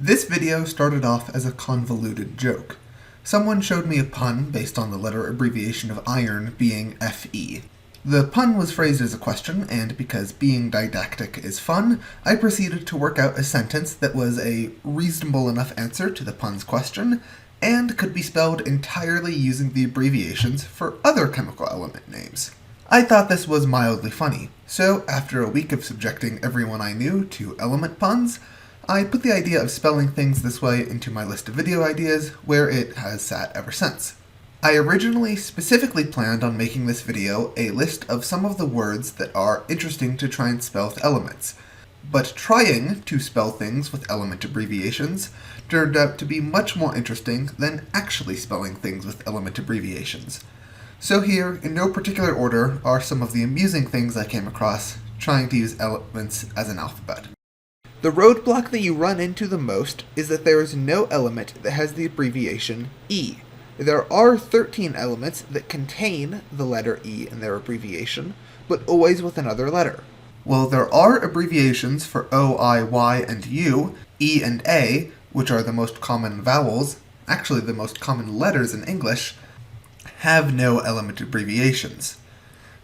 This video started off as a convoluted joke. Someone showed me a pun based on the letter abbreviation of iron being FE. The pun was phrased as a question, and because being didactic is fun, I proceeded to work out a sentence that was a reasonable enough answer to the pun's question, and could be spelled entirely using the abbreviations for other chemical element names. I thought this was mildly funny, so after a week of subjecting everyone I knew to element puns, I put the idea of spelling things this way into my list of video ideas, where it has sat ever since. I originally specifically planned on making this video a list of some of the words that are interesting to try and spell with elements, but trying to spell things with element abbreviations turned out to be much more interesting than actually spelling things with element abbreviations. So here, in no particular order, are some of the amusing things I came across trying to use elements as an alphabet. The roadblock that you run into the most is that there is no element that has the abbreviation E. There are 13 elements that contain the letter E in their abbreviation, but always with another letter. Well, there are abbreviations for O, I, Y, and U, E and A, which are the most common vowels, actually the most common letters in English, have no element abbreviations.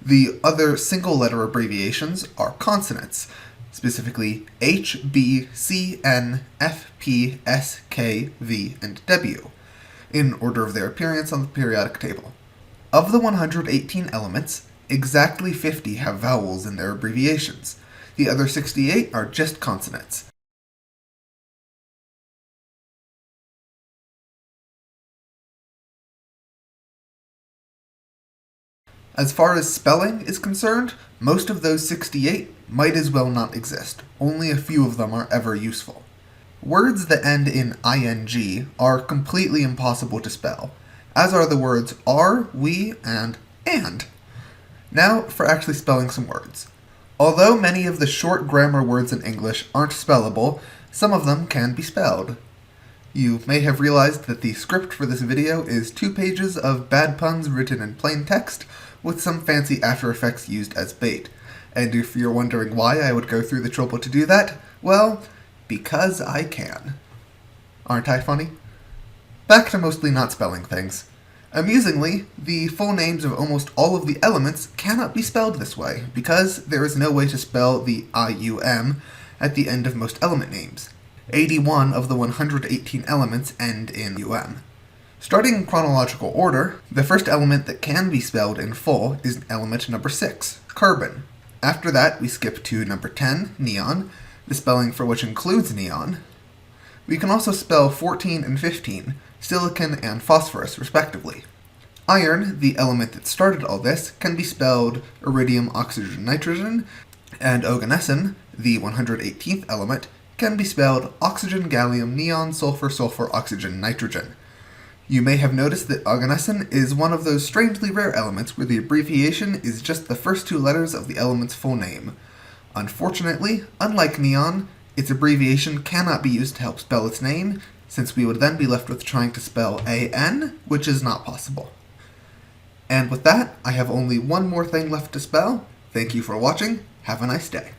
The other single-letter abbreviations are consonants, specifically H, B, C, N, F, P, S, K, V, and W, in order of their appearance on the periodic table. Of the 118 elements, exactly 50 have vowels in their abbreviations. The other 68 are just consonants. As far as spelling is concerned, most of those 68 might as well not exist. Only a few of them are ever useful. Words that end in ing are completely impossible to spell, as are the words are, we, and. Now for actually spelling some words. Although many of the short grammar words in English aren't spellable, some of them can be spelled. You may have realized that the script for this video is 2 pages of bad puns written in plain text, with some fancy After Effects used as bait. And if you're wondering why I would go through the trouble to do that, well, because I can. Aren't I funny? Back to mostly not spelling things. Amusingly, the full names of almost all of the elements cannot be spelled this way, because there is no way to spell the IUM at the end of most element names. 81 of the 118 elements end in UM. Starting in chronological order, the first element that can be spelled in full is element number 6, carbon. After that, we skip to number 10, neon, the spelling for which includes neon. We can also spell 14 and 15, silicon and phosphorus, respectively. Iron, the element that started all this, can be spelled iridium, oxygen, nitrogen, and oganesson, the 118th element, can be spelled oxygen, gallium, neon, sulfur, sulfur, oxygen, nitrogen. You may have noticed that oganesson is one of those strangely rare elements where the abbreviation is just the first 2 letters of the element's full name. Unfortunately, unlike neon, its abbreviation cannot be used to help spell its name, since we would then be left with trying to spell AN, which is not possible. And with that, I have only one more thing left to spell. Thank you for watching. Have a nice day.